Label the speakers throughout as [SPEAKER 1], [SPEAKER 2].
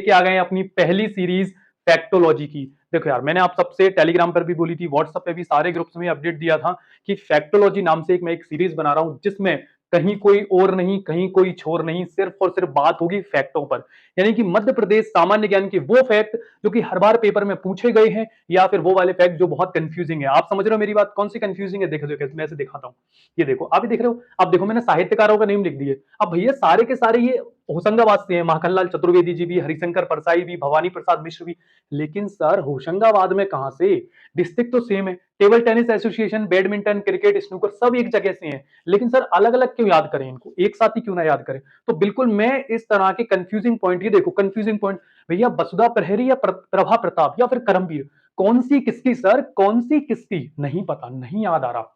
[SPEAKER 1] लेके आ गए हैं अपनी पहली सीरीज फैक्टोलॉजी की। देखो यार, मैंने आप सबसे टेलीग्राम पर भी बोली थी, व्हाट्सएप पे भी सारे ग्रुप्स में अपडेट दिया था कि फैक्टोलॉजी नाम से मैं एक सीरीज बना रहा हूं, जिसमें कहीं कोई और नहीं, कहीं कोई छोर नहीं, सिर्फ और सिर्फ बात होगी फैक्टों पर। यानी कि मध्य प्रदेश सामान्य ज्ञान के वो फैक्ट जो कि हर बार पेपर में पूछे गए हैं, या फिर वो वाले फैक्ट जो बहुत कंफ्यूजिंग है। आप समझ रहे हो मेरी बात, कौन सी कंफ्यूजिंग है? देखो देखो, मैं ऐसे दिखाता हूँ। ये देखो, आप भी देख रहे हो। अब देखो, मैंने साहित्यकारों का नेम लिख दिए। अब भैया सारे के सारे ये होशंगाबाद से हैं, माखनलाल चतुर्वेदी जी भी, हरिशंकर परसाई भी, भवानी प्रसाद मिश्र भी। लेकिन सर, होशंगाबाद में कहां से? डिस्ट्रिक्ट तो सेम है। Table tennis association, badminton, cricket, snooker सब एक जगह से हैं। लेकिन सर अलग अलग क्यों याद करें इनको, एक साथ ही क्यों ना याद करें? तो बिल्कुल मैं इस तरह के कंफ्यूजिंग पॉइंट, ये देखो कंफ्यूजिंग पॉइंट, भैया वसुधा प्रहरी या प्रभा प्रताप या फिर करमवीर, कौन सी किसकी सर, कौन सी किसकी? नहीं पता, नहीं याद आ रहा।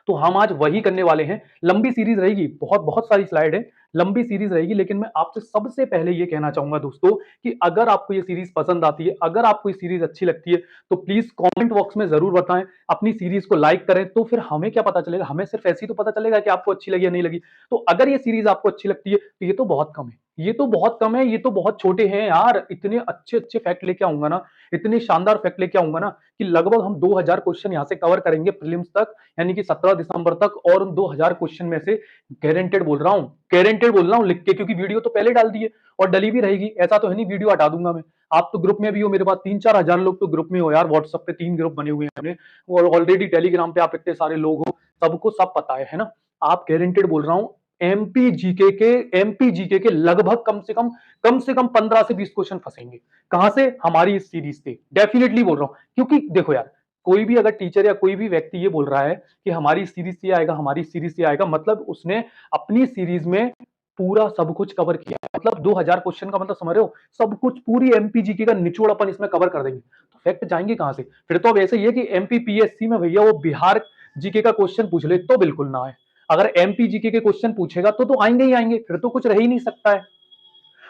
[SPEAKER 1] तो हम आज वही करने वाले हैं। लंबी सीरीज रहेगी, बहुत बहुत सारी स्लाइड है, लंबी सीरीज रहेगी। लेकिन मैं आपसे सबसे पहले ये कहना चाहूंगा दोस्तों कि अगर आपको ये सीरीज पसंद आती है, अगर आपको ये सीरीज अच्छी लगती है, तो प्लीज कमेंट बॉक्स में जरूर बताएं, अपनी सीरीज को लाइक करें। तो फिर हमें क्या पता चलेगा? हमें सिर्फ ऐसे ही तो पता चलेगा कि आपको अच्छी लगी या नहीं लगी। तो अगर ये सीरीज आपको अच्छी लगती है तो ये तो बहुत कम है, ये तो बहुत कम है, ये तो बहुत छोटे हैं यार। इतने अच्छे अच्छे फैक्ट लेके आऊंगा ना, इतने शानदार फैक्ट लेके आऊंगा ना, कि लगभग हम 2000 क्वेश्चन यहां से कवर करेंगे प्रीलिम्स तक, यानी कि 17 दिसंबर तक। और उन 2000 क्वेश्चन में से गारंटेड बोल रहा हूं, गारंटेड बोल रहा हूं लिख के, क्योंकि वीडियो तो पहले डाल दी है और डली भी रहेगी। ऐसा तो है नहीं वीडियो हटा दूंगा मैं। आप तो ग्रुप में भी हो, मेरे पास 3-4 हजार लोग तो ग्रुप में हो यार। व्हाट्सएप पे 3 ग्रुप बने हुए हैं हमने, और ऑलरेडी टेलीग्राम पे आप इतने सारे लोग हो, सबको सब पता है ना। आप गारंटेड बोल रहा हूं, एमपी जीके के लगभग कम से कम 15 से 20 क्वेश्चन फंसेंगे। कहां से? हमारी इस सीरीज से, डेफिनेटली बोल रहा हूं। क्योंकि देखो यार, कोई भी अगर टीचर या कोई भी व्यक्ति ये बोल रहा है कि हमारी सीरीज से आएगा, हमारी सीरीज से आएगा, मतलब उसने अपनी सीरीज में पूरा सब कुछ कवर किया है। मतलब 2000 क्वेश्चन का मतलब समझ रहे हो, सब कुछ, पूरी एमपीजीके का निचोड़ अपन इसमें कवर कर देंगे। तो फैक्ट जाएंगे कहां से? फिर तो अब ऐसे ही है कि एमपीपीएससी में भैया वो बिहार जीके का क्वेश्चन पूछ ले तो बिल्कुल ना आए। अगर एमपीजीके के क्वेश्चन पूछेगा तो आएंगे ही आएंगे, फिर तो कुछ रह ही नहीं सकता है।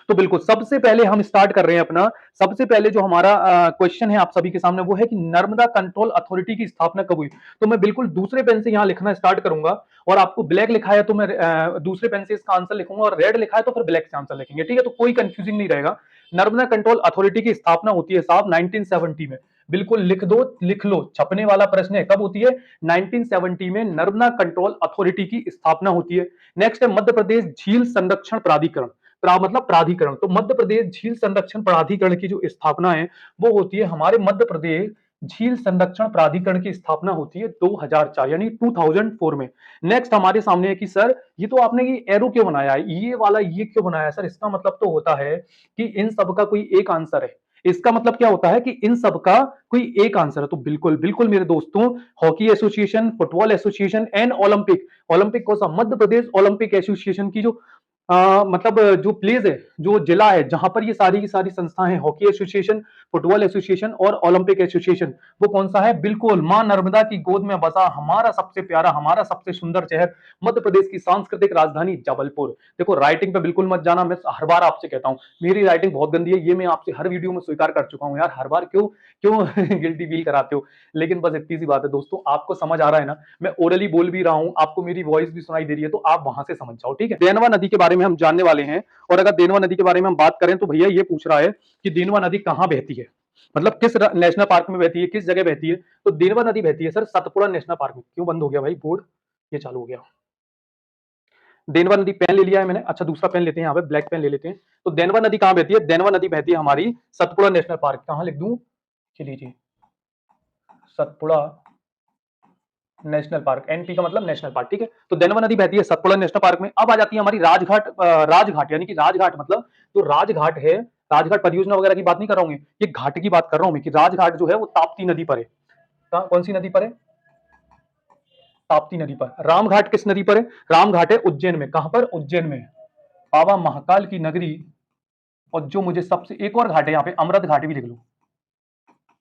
[SPEAKER 1] तो बिल्कुल सबसे पहले हम स्टार्ट कर रहे हैं अपना। सबसे पहले जो हमारा क्वेश्चन है आप सभी के सामने, वो है कि नर्मदा कंट्रोल अथॉरिटी की स्थापना कब हुई? तो मैं बिल्कुल दूसरे पेन से यहां लिखना स्टार्ट करूंगा, और आपको ब्लैक लिखा है तो मैं दूसरे पेन से इसका आंसर लिखूंगा, और रेड लिखा है तो फिर ब्लैक से आंसर लिखेंगे, ठीक है? तो कोई कंफ्यूजिंग नहीं रहेगा। नर्मदा कंट्रोल अथॉरिटी की स्थापना होती है साहब 1970 में। बिल्कुल लिख दो, लिख लो, छपने वाला प्रश्न है। कब होती है? 1970 में नर्मदा कंट्रोल अथॉरिटी की स्थापना होती है। नेक्स्ट है मध्य प्रदेश झील संरक्षण प्राधिकरण। मतलब प्राधिकरण, तो मध्य प्रदेश झील संरक्षण प्राधिकरण की जो स्थापना है वो होती है, हमारे मध्य प्रदेश झील संरक्षण प्राधिकरण की स्थापना होती है 2004 यानी 2004 में। नेक्स्ट हमारे सामने है कि सर ये तो आपने ये एरो क्यों बनाया है, ये वाला ये क्यों बनाया है? सर इसका मतलब तो होता है कि इन सब का कोई एक आंसर है। इसका मतलब क्या होता है कि इन सब का कोई एक आंसर है। तो बिल्कुल बिल्कुल मेरे दोस्तों, hockey association, football association and Olympic, Olympic को मध्य प्रदेश ओलंपिक एसोसिएशन की जो मतलब जो प्लेस है, जो जिला है जहां पर ये सारी की सारी संस्थाएं हैं, हॉकी एसोसिएशन, फुटबॉल एसोसिएशन और ओलंपिक एसोसिएशन, वो कौन सा है? बिल्कुल मां नर्मदा की गोद में बसा हमारा सबसे प्यारा, हमारा सबसे सुंदर शहर, मध्य प्रदेश की सांस्कृतिक राजधानी जबलपुर। देखो राइटिंग पे बिल्कुल मत जाना, मैं हर बार आपसे कहता हूं मेरी राइटिंग बहुत गंदी है, ये मैं आपसे हर वीडियो में स्वीकार कर चुका हूं यार। हर बार क्यों क्यों गिल्टी फील कराते हो? लेकिन बस इतनी सी बात है दोस्तों, आपको समझ आ रहा है ना? मैं ओरली बोल भी रहा हूं, आपको मेरी वॉइस भी सुनाई दे रही है, तो आप वहां से समझ जाओ, ठीक है? देनवा नदी के बारे में हम जानने वाले हैं। और अगर देनवा नदी के बारे में हम बात करें तो भैया ये पूछ रहा है कि देनवा नदी कहां बहती है, मतलब किस नेशनल पार्क में बहती है, किस जगह बहती है? तो देनवा नदी बहती है सर सतपुड़ा नेशनल पार्क में। क्यों बंद हो गया भाई बोर्ड? ये चालू हो गया। देनवा नदी, पेन ले लिया है मैंने, अच्छा दूसरा पेन लेते हैं, यहाँ पे ब्लैक पेन ले लेते हैं। तो देनवा नदी कहां बहती है? देनवा नदी बहती है हमारी सतपुड़ा नेशनल पार्क। कहां लिख दूं? चलिए जी, सतपुड़ा नेशनल पार्क, एनपी का मतलब नेशनल पार्क, ठीक है? तो देनवा नदी बहती है सतपुड़ा नेशनल पार्क में। अब आ जाती है हमारी राजघाट। राजघाट यानी कि राजघाट मतलब जो राजघाट है, राजघाट परियोजना वगैरह की बात नहीं कर रहा हूं, ये घाट की बात कर रहा हूं मैं, कि राजघाट जो है वो ताप्ती नदी पर है। कौन सी नदी पर है? ताप्ती नदी पर। रामघाट किस नदी पर है? रामघाट है उज्जैन में। कहां पर? उज्जैन में, बाबा महाकाल की नगरी। और जो मुझे सबसे, एक और घाट है यहाँ पे, अमृत घाट भी लिख लो।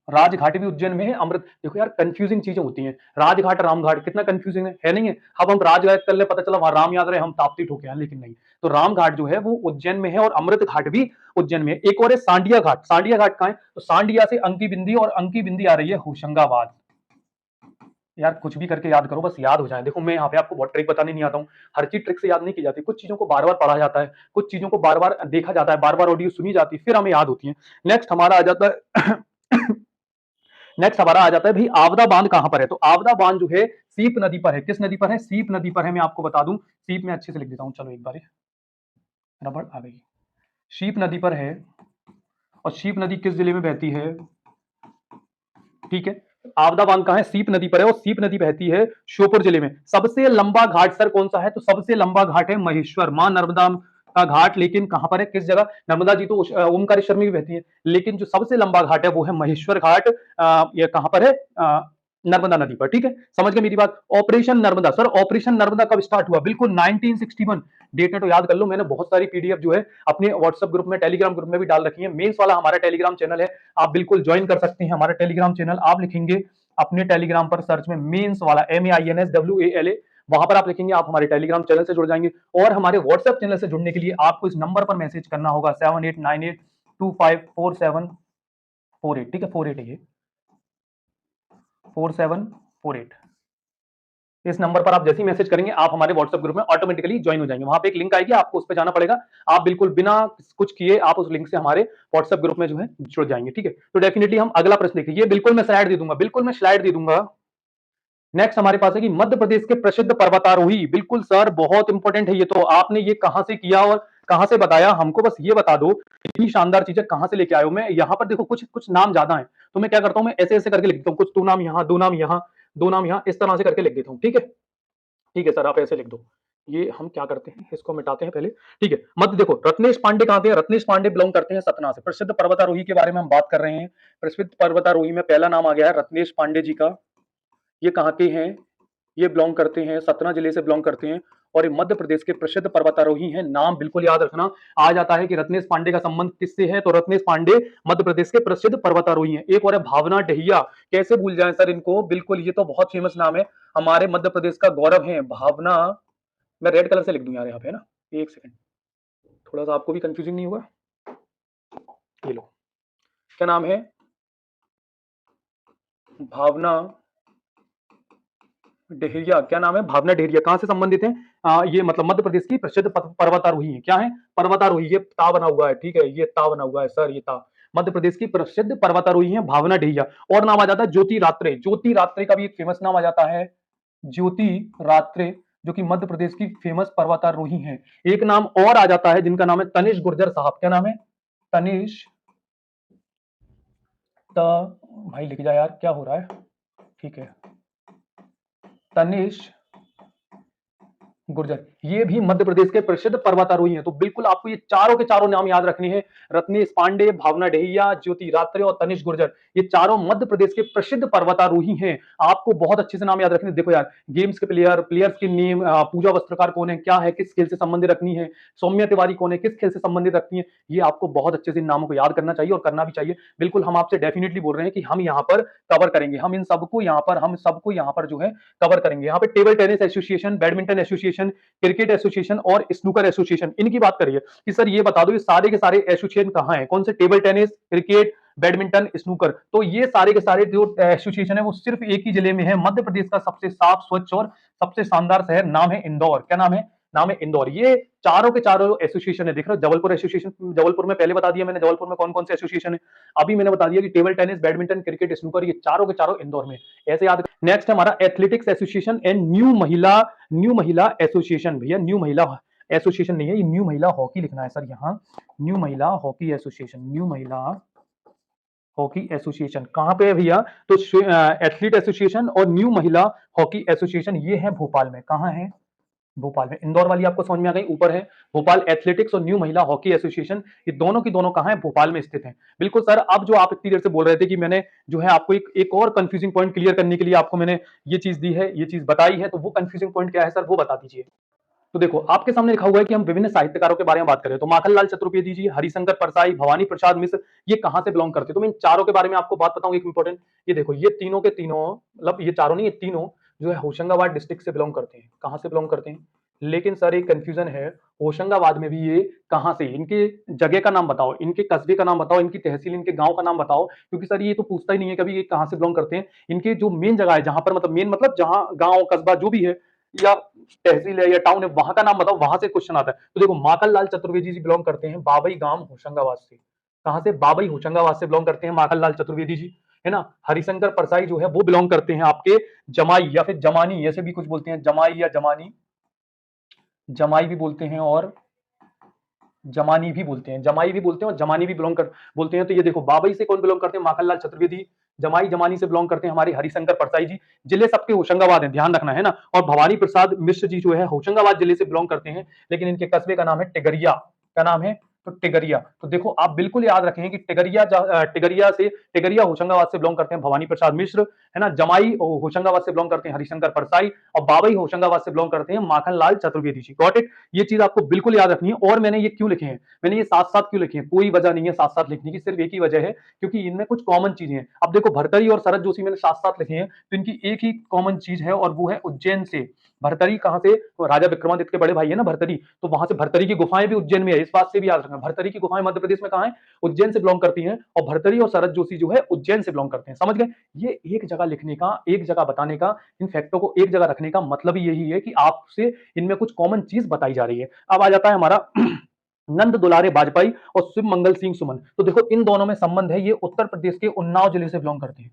[SPEAKER 1] राजघाट भी उज्जैन में है, अमृत। देखो यार कंफ्यूजिंग चीजें होती हैं, राजघाट रामघाट कितना कंफ्यूजिंग है नहीं है? अब हम राजघाट कर ले, पता चला वहां राम याद रहे, हम ताप्ती ठोके हैं, लेकिन नहीं। तो रामघाट जो है वो उज्जैन में है, और अमृत घाट भी उज्जैन में है। एक और है सांडिया घाट। सांडिया घाट कहां है? तो सांडिया से अंकी बिंदी, और अंकी बिंदी आ रही है होशंगाबाद। यार कुछ भी करके याद करो, बस याद हो जाए। देखो मैं यहाँ पे आपको बहुत ट्रिक बताने नहीं आता हूँ, हर चीज ट्रिक से याद नहीं की जाती, कुछ चीजों को बार बार पढ़ा जाता है, कुछ चीजों को बार बार देखा जाता है, बार बार ऑडियो सुनी जाती है, फिर हमें याद होती है। नेक्स्ट हमारा आ जाता है नेक्स्ट हमारा आ जाता है भाई आवदा बांध कहां पर है। तो आवदा बांध जो है सीप नदी पर है। किस नदी पर है? सीप नदी पर है। मैं आपको बता दूं, सीप में अच्छे से लिख देता हूं, चलो एक बार रबड़ आ गई। शीप नदी पर है, और शीप नदी किस जिले में बहती है? ठीक है, आवदा बांध कहां है? सीप नदी पर है, और सीप नदी बहती है श्योपुर जिले में। सबसे लंबा घाट सर कौन सा है? तो सबसे लंबा घाट है महेश्वर, मां नर्मदा का घाट। लेकिन कहां पर है, किस जगह? नर्मदा जी तो ओमकारेश्वर में भी बहती है, लेकिन जो सबसे लंबा घाट है वो है महेश्वर घाट। ये कहां पर है? नर्मदा नदी पर। ठीक है, समझ गए मेरी बात। Operation Narmada, sir operation Narmada कब स्टार्ट हुआ? बिल्कुल 1961। डेट है तो याद कर लो, मैंने बहुत सारी पीडीएफ जो है अपने व्हाट्सएप ग्रुप में, टेलीग्राम ग्रुप में भी डाल रखी है। मेंस वाला हमारा टेलीग्राम चैनल है, आप बिल्कुल ज्वाइन कर सकते हैं हमारा टेलीग्राम चैनल। आप लिखेंगे अपने टेलीग्राम पर सर्च में मेंस वाला, MEINSWALA, वहां पर आप लिखेंगे, आप हमारे टेलीग्राम चैनल से जुड़ जाएंगे। और हमारे व्हाट्सएप चैनल से जुड़ने के लिए आपको इस नंबर पर मैसेज करना होगा 7898254748। ठीक है, 48 है ये, 4748। इस नंबर पर आप जैसे ही मैसेज करेंगे, आप हमारे व्हाट्सएप ग्रुप में ऑटोमेटिकली ज्वाइन हो जाएंगे। वहां पे एक लिंक आएगी, आपको उस पर जाना पड़ेगा। आप बिल्कुल बिना कुछ किए आप उस लिंक से हमारे व्हाट्सएप ग्रुप में जो है जुड़ जाएंगे। ठीक है, तो डेफिनेटली हम अगला प्रश्न देखिए, ये बिल्कुल मैं स्लाइड दे दूंगा, बिल्कुल मैं स्लाइड दे दूंगा। नेक्स्ट हमारे पास है कि मध्य प्रदेश के प्रसिद्ध पर्वतारोही। बिल्कुल सर, बहुत इंपॉर्टेंट है ये तो। आपने ये कहां से किया और कहां से बताया, हमको बस ये बता दो, इतनी शानदार चीजें कहां से लेके आए हो। मैं यहाँ पर देखो कुछ कुछ नाम ज्यादा है, तो मैं क्या करता हूँ, मैं ऐसे ऐसे करके लिख देता हूँ, कुछ दो नाम यहाँ, दो नाम यहाँ, दो नाम यहाँ, इस तरह से करके लिख देता हूँ। ठीक है, ठीक है सर, आप ऐसे लिख दो। ये हम क्या करते हैं, इसको मिटाते हैं पहले। ठीक है, मत देखो, रत्नेश पांडे कहां के? रत्नेश पांडे बिलोंग करते हैं सतना से। प्रसिद्ध पर्वतारोही के बारे में हम बात कर रहे हैं। प्रसिद्ध पर्वतारोही में पहला नाम आ गया है रत्नेश पांडे जी का। ये कहाँ के हैं? ये बिलोंग करते हैं, सतना जिले से बिलोंग करते हैं, और ये मध्य प्रदेश के प्रसिद्ध पर्वतारोही हैं। नाम बिल्कुल याद रखना। आ जाता है कि रत्नेश पांडे का संबंध किससे है, तो रत्नेश पांडे मध्य प्रदेश के प्रसिद्ध पर्वतारोही हैं। एक और है भावना डेहिया, कैसे भूल जाएं सर इनको, बिल्कुल ये तो बहुत फेमस नाम है, हमारे मध्य प्रदेश का गौरव है भावना। मैं रेड कलर से लिख दूं यार यहाँ पे ना, एक सेकंड, थोड़ा सा आपको भी कंफ्यूजिंग नहीं होगा। ये लो, क्या नाम है? भावना डेहरिया। क्या नाम है? भावना डेहरिया। कहां से संबंधित है? ये मतलब मध्य प्रदेश की प्रसिद्ध पर्वतारोही है। क्या है? पर्वतारोही। ये ता बना हुआ है, ठीक है, ये ता बना हुआ है सर, ये ता। मध्य प्रदेश की प्रसिद्ध पर्वतारोही है भावना डेहरिया। और नाम आ जाता है ज्योति रात्रे। ज्योति रात्रे का भी एक फेमस नाम आ जाता है, ज्योति रात्रे, जो कि मध्य प्रदेश की फेमस पर्वतारोही हैं। एक नाम और आ जाता है जिनका नाम है तनिष गुर्जर साहब। क्या नाम है? तनिष भाई लिख जा यार, क्या हो रहा है? ठीक है, तनिष गुर्जर, ये भी मध्य प्रदेश के प्रसिद्ध पर्वतारोही हैं। तो बिल्कुल आपको ये चारों के चारों नाम याद रखने हैं, रत्नेश पांडे, भावना डेहिया, ज्योति रात्रे और तनिष गुर्जर। ये चारों मध्य प्रदेश के प्रसिद्ध पर्वतारोही हैं। आपको बहुत अच्छे से नाम याद रखने। देखो यार, गेम्स के प्लेयर्स के नेम, पूजा वस्त्रकार कौन है, क्या है, किस खेल से संबंधित रखनी है, सौम्या तिवारी कौन है, किस खेल से संबंधित रखती है, ये आपको बहुत अच्छे से इन नामों को याद करना चाहिए और करना भी चाहिए। बिल्कुल हम आपसे डेफिनेटली बोल रहे हैं कि हम यहाँ पर कवर करेंगे, हम इन सबको यहाँ पर, हम सबको यहाँ पर जो है कवर करेंगे। यहाँ पे table tennis association, badminton association, cricket association और स्नूकर एसोसिएशन, इनकी बात करिए कि सर ये बता दो ये सारे के सारे एसोसिएशन कहाँ हैं, कौन से? Table tennis, cricket, badminton, snooker. तो ये सारे के सारे जो एसोसिएशन है वो सिर्फ एक ही जिले में है। मध्य प्रदेश का सबसे साफ, स्वच्छ और सबसे शानदार शहर नाम है इंदौर। क्या नाम है? नाम है इंदौर। ये चारों के चारों एसोसिएशन है। देख रहे हो, जबलपुर एसोसिएशन, जबलपुर में पहले बता दिया मैंने जबलपुर में कौन कौन से एसोसिएशन है। अभी मैंने बता दिया कि table tennis, badminton, cricket, snooker, ये चारों के चारों इंदौर में। ऐसे याद। नेक्स्ट हमारा एथलेटिक्स एसोसिएशन एंड न्यू महिला एसोसिएशन। भैया न्यू महिला एसोसिएशन नहीं है, ये न्यू महिला हॉकी लिखना है सर यहाँ। न्यू महिला हॉकी एसोसिएशन, न्यू महिला हॉकी एसोसिएशन कहां पे है भैया? तो एथलीट एसोसिएशन और न्यू महिला हॉकी एसोसिएशन ये है भोपाल में। कहां है? भोपाल में। इंदौर वाली आपको समझ में आ गई, ऊपर है भोपाल एथलेटिक्स और न्यू महिला हॉकी एसोसिएशन, ये दोनों की दोनों कहां है? भोपाल में स्थित हैं। बिल्कुल सर, अब जो आप इतनी देर से बोल रहे थे कि मैंने जो है आपको एक और कंफ्यूजिंग पॉइंट क्लियर करने के लिए आपको मैंने ये चीज दी है, ये चीज बताई है, तो वो कंफ्यूजिंग पॉइंट क्या है सर, वो बता दीजिए। तो देखो आपके सामने लिखा हुआ है कि हम विभिन्न साहित्यकारों के बारे में बात करें, तो माखनलाल चतुर्वेदी जी, हरिशंकर परसाई, भवानी प्रसाद मिश्र, ये कहां से बिलोंग करते हैं? तो मैं इन चारों के बारे में आपको बात बताऊं, एक इंपॉर्टेंट। ये देखो, ये तीनों के तीनों, मतलब ये चारों नहीं, ये तीनों जो है होशंगाबाद डिस्ट्रिक्ट से बिलोंग करते हैं। कहां से बिलोंग करते हैं? लेकिन सर एक कंफ्यूजन है, होशंगाबाद में भी ये कहाँ से, इनके जगह का नाम बताओ, इनके कस्बे का नाम बताओ, इनकी तहसील, इनके गांव का नाम बताओ, क्योंकि सर ये तो पूछता ही नहीं है कभी ये कहाँ से बिलोंग करते हैं। इनके जो मेन जगह है जहां पर मतलब मेन मतलब जहां गांव कस्बा जो भी है या तहसील है या टाउन है वहां का नाम बताओ, वहां से क्वेश्चन आता है। तो देखो माखन लाल चतुर्वेदी जी बिलोंग करते हैं बाबई गांव होशंगाबाद से। कहां से? बाबई होशंगाबाद से बिलोंग करते हैं माखन लाल चतुर्वेदी जी, है ना। हरिशंकर परसाई जो है वो बिलोंग करते हैं आपके जमाई या फिर जमानी, ऐसे भी कुछ बोलते हैं, जमाई या जमानी, जमाई भी बोलते हैं और जमानी भी बोलते हैं, जमाई भी बोलते हैं और जमानी भी बिलोंग कर बोलते हैं। तो ये देखो बाबई से कौन बिलोंग करते हैं? माखनलाल चतुर्वेदी। जमाई जमानी से बिलोंग करते हैं हमारे हरिशंकर परसाई जी। जिले सबके होशंगाबाद है, ध्यान रखना, है ना। और भवानी प्रसाद मिश्र जी जो है होशंगाबाद जिले से बिलोंग करते हैं, लेकिन इनके कस्बे का नाम है टिगरिया। क्या नाम है? तो टिगरिया। तो देखो आप बिल्कुल याद रखें कि टिगरिया होशंगाबाद से बिलोंग करते हैं भवानी प्रसाद मिश्र, है ना। जमाई होशंगाबाद से बिलोंग करते हैं हरिशंकर परसाई, और बाबई होशंगाबाद से बिलोंग करते हैं माखन लाल चतुर्वेदी जी। Got it? ये चीज आपको बिल्कुल याद रखनी है। और मैंने ये क्यों लिखे हैं, मैंने ये साथ साथ क्यों लिखे हैं, कोई वजह नहीं है साथ साथ लिखने की, सिर्फ एक ही वजह है, क्योंकि इनमें कुछ कॉमन चीजें हैं। अब देखो भरतरी और शरद जोशी मैंने साथ साथ लिखे हैं, तो इनकी एक ही कॉमन चीज है और वो है उज्जैन से। भरतरी कहां से? तो राजा विक्रमादित्य के बड़े भाई है ना भरतरी, तो वहां से भरतरी की गुफाएं भी उज्जैन में है, इस बात से भी याद रखना। भरतरी की गुफाएं मध्य प्रदेश में कहां है? उज्जैन से बिलोंग करती हैं, और भरतरी और शरद जोशी जो है उज्जैन से बिलोंग करते हैं। समझ गए? ये एक जगह लिखने का, एक जगह बताने का, इन फैक्टों को एक जगह रखने का मतलब ही यही है कि आपसे इनमें कुछ कॉमन चीज बताई जा रही है। अब आ जाता है हमारा नंद दुलारे वाजपेयी और शिव मंगल सिंह सुमन। तो देखो इन दोनों में संबंध है, ये उत्तर प्रदेश के उन्नाव जिले से बिलोंग करते हैं।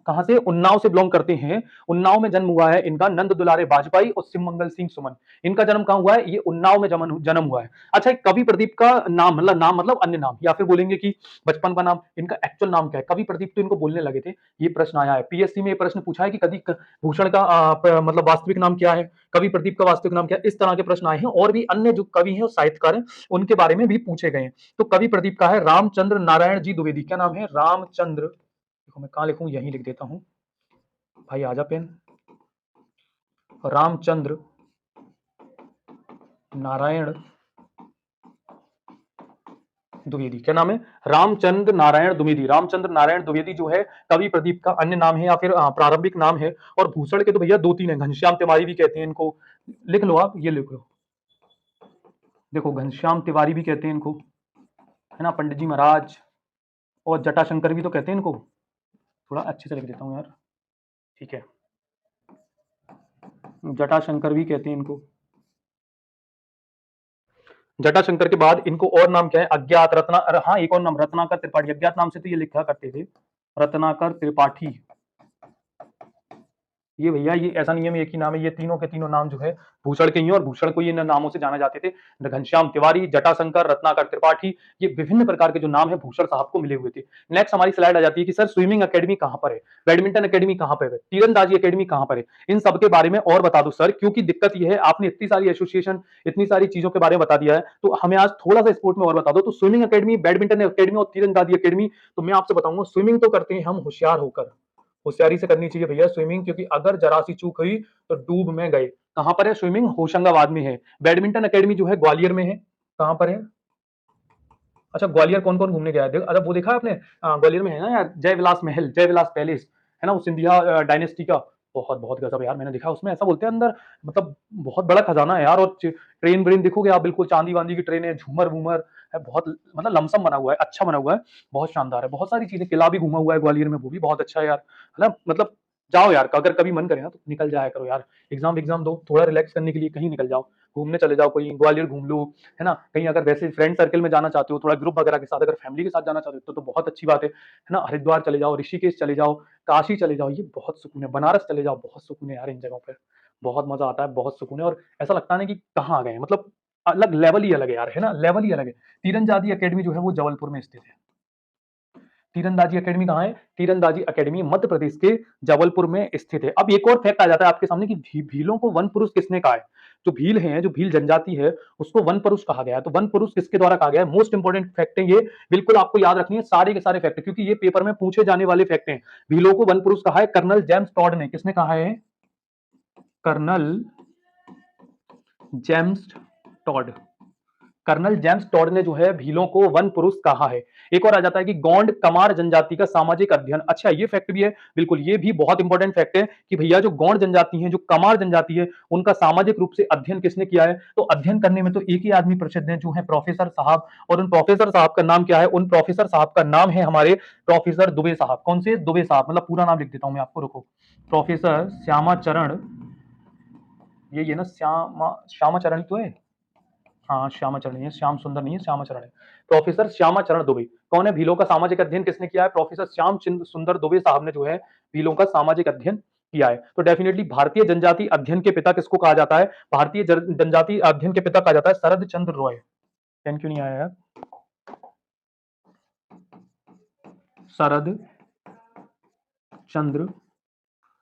[SPEAKER 1] कहां से? उन्नाव से बिलोंग करते हैं। उन्नाव में जन्म हुआ है इनका नंद दुलारे वाजपेयी और शिवमंगल सिंह सुमन। इनका जन्म कहां हुआ है? ये उन्नाव में जन्म हुआ है। अच्छा, कवि प्रदीप का नाम मतलब अन्य नाम, या फिर बोलेंगे कि बचपन का नाम, इनका एक्चुअल नाम क्या है? कवि प्रदीप तो इनको बोलने लगे थे, ये प्रश्न आया है पीएससी में, ये प्रश्न पूछा है कि कवि भूषण का मतलब वास्तविक नाम क्या है, कवि प्रदीप का वास्तविक नाम क्या है, इस तरह के प्रश्न आए हैं। और भी अन्य जो कवि हैं और साहित्यकार हैं उनके बारे में भी पूछे गए हैं। तो कवि प्रदीप का है रामचंद्र नारायण जी द्विवेदी। क्या नाम है? रामचंद्र, देखो मैं कहां लिखूं, यहीं लिख देता हूं, भाई आजा पेन। रामचंद्र नारायण द्विवेदी। क्या नाम है? रामचंद्र नारायण द्विवेदी। रामचंद्र नारायण द्विवेदी जो है कवि प्रदीप का अन्य नाम है या फिर प्रारंभिक नाम है। और भूषण के तो भैया दो तीन है, घनश्याम तिवारी भी कहते हैं इनको, लिख लो आप, ये लिख लो, देखो घनश्याम तिवारी भी कहते हैं इनको, है ना, पंडित जी महाराज, और जटाशंकर भी तो कहते हैं इनको। थोड़ा अच्छे से लिख देता हूँ यार, ठीक है, जटाशंकर भी कहते हैं इनको। जटाशंकर के बाद इनको और नाम क्या है? अज्ञात रत्ना, हाँ एक और नाम रत्नाकर त्रिपाठी। अज्ञात नाम से तो ये लिखा करते थे, रत्नाकर त्रिपाठी। ये भैया ये ऐसा नहीं है एक ही नाम है, ये तीनों के तीनों नाम जो है भूषण के ही हैं, और भूषण को ये इन नामों से जाना जाते थे। घनश्याम तिवारी, जटाशंकर, रत्नाकर त्रिपाठी, ये विभिन्न प्रकार के जो नाम है भूषण साहब को मिले हुए थे। नेक्स्ट हमारी स्लाइड आ जाती है कि सर स्विमिंग अकेडमी कहां पर है, बैडमिंटन अकेडमी कहां पर है, तीरंदाजी अकेडमी कहां पर है, इन सब के बारे में और बता दो सर। क्योंकि दिक्कत यह है आपने इतनी सारी एसोसिएशन, इतनी सारी चीजों के बारे में बता दिया है, तो हमें आज थोड़ा सा स्पोर्ट में और बता दो। तो स्विमिंग अकेडमी, बैडमिंटन अकेडमी और तीरंदाजी अकेडमी, तो मैं आपसे बताऊंगा स्विमिंग तो करते हैं हम होशियार होकर, होशियारी से करनी चाहिए भैया स्विमिंग, क्योंकि अगर जरा सी चूक हुई तो डूब में गए। कहां पर है स्विमिंग? होशंगाबाद में है। बैडमिंटन अकेडमी जो है ग्वालियर में है। कहां पर है? अच्छा ग्वालियर कौन कौन घूमने गया है? अच्छा वो देखा आपने, ग्वालियर में है ना यार जय विलास महल, जय विलास पैलेस, है ना, वो सिंधिया डायनेस्टी का, बहुत बहुत गजब यार, मैंने देखा उसमें, ऐसा बोलते हैं अंदर मतलब बहुत बड़ा खजाना है यार। और ट्रेन व्रेन देखोगे आप, बिल्कुल चांदी वांदी की ट्रेन है, झूमर वूमर है, बहुत मतलब लमसम बना हुआ है, अच्छा बना हुआ है, बहुत शानदार है। बहुत सारी चीजें, किला भी घूमा हुआ है ग्वालियर में, वो भी बहुत अच्छा है यार, है ना। मतलब जाओ यार, अगर कभी मन करे ना तो निकल जाया करो यार, एग्जाम एग्जाम दो, थोड़ा रिलैक्स करने के लिए कहीं निकल जाओ, घूमने चले जाओ, कोई ग्वालियर घूम लो, है ना। कहीं अगर वैसे फ्रेंड सर्कल में जाना चाहते हो, थोड़ा ग्रुप वगैरह के साथ, अगर फैमिली के साथ जाना चाहते हो तो बहुत अच्छी बात है ना। हरिद्वार चले जाओ, ऋषिकेश चले जाओ, काशी चले जाओ, ये बहुत सुकून है। बनारस चले जाओ, बहुत सुकून है यार इन जगहों पर, बहुत मजा आता है, बहुत सुकून है। और ऐसा लगता है ना कि कहाँ आ गए हैं, मतलब अलग लेवल ही अलग है यार, है ना, लेवल ही अलग है। तीरंदाजी अकेडमी जो है वो जबलपुर में स्थित है। तीरंदाजी अकेडमी कहाँ है? तीरंदाजी अकेडमी मध्य प्रदेश के जबलपुर में स्थित है। अब एक और फैक्ट आ जाता है आपके सामने कि भीलों को वन पुरुष किसने कहा है? जो भील हैं, जो भील जनजाति है, उसको वन पुरुष कहा गया है। तो वन पुरुष किसके द्वारा कहा गया है? मोस्ट इंपोर्टेंट फैक्ट है ये, बिल्कुल आपको याद रखनी है सारे के सारे फैक्ट, क्योंकि ये पेपर में पूछे जाने वाले फैक्ट हैं। भीलों को वन पुरुष कहा है कर्नल जेम्स टॉड ने। किसने कहा है? Colonel James Tod. Colonel James Tod ने जो है भीलों को वन पुरुष कहा है। एक और आ जाता है कि गोंड कमार जनजाति का सामाजिक अध्ययन। अच्छा, ये फैक्ट भी है, बिल्कुल ये भी बहुत इंपॉर्टेंट फैक्ट है कि भैया जो गोंड जनजाति है, जो कमार जनजाति है, उनका सामाजिक रूप से अध्ययन किसने किया है? तो अध्ययन करने में तो एक ही आदमी प्रसिद्ध है, जो है प्रोफेसर साहब। और उन प्रोफेसर साहब का नाम क्या है? उन प्रोफेसर साहब का नाम है हमारे प्रोफेसर दुबे साहब। कौन से? दुबे साहब। मतलब पूरा नाम लिख देता हूं मैं आपको, रुको। प्रोफेसर श्यामाचरण, ये ना श्यामाचरण ही तो है। हाँ, श्यामाचरण नहीं है, श्याम सुंदर नहीं है, श्यामाचरण है। प्रोफेसर श्यामाचरण दुबे। कौन है? भीलों का सामाजिक अध्ययन किसने किया है? प्रोफेसर सुंदर दुबे साहब ने जो है भीलों का सामाजिक अध्ययन किया है। तो डेफिनेटली भारतीय जनजाति अध्ययन के पिता किसको कहा जाता है? भारतीय जनजाति अध्ययन के पिता कहा जाता है शरद चंद्र रॉय। पेन क्यों नहीं आया यार? शरद चंद्र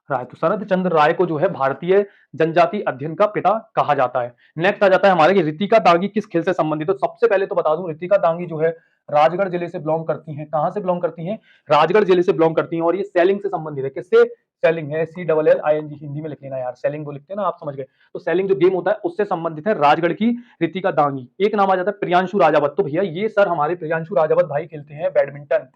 [SPEAKER 1] राय। तो शरद चंद्र राय को जो है भारतीय जनजाति अध्ययन का पिता कहा जाता है। नेक्स्ट आ जाता है हमारे कि ऋतिका दांगी किस खेल से संबंधित है? तो सबसे पहले तो बता दूं, ऋतिका दांगी जो है राजगढ़ जिले से बिलोंग करती हैं। कहां से बिलोंग करती हैं? राजगढ़ जिले से बिलोंग करती हैं। और ये सेलिंग से संबंधित है। किससे? सेलिंग है, CLLING, हिंदी में लिख लेना यार, सेलिंग वो लिखते हैं ना, आप समझ गए। तो सेलिंग जो गेम होता है उससे संबंधित है राजगढ़ की ऋतिका दांगी। एक नाम आ जाता है प्रियांशु राजावत। तो भैया ये सर हमारे प्रियांशु राजावत भाई खेलते हैं बैडमिंटन।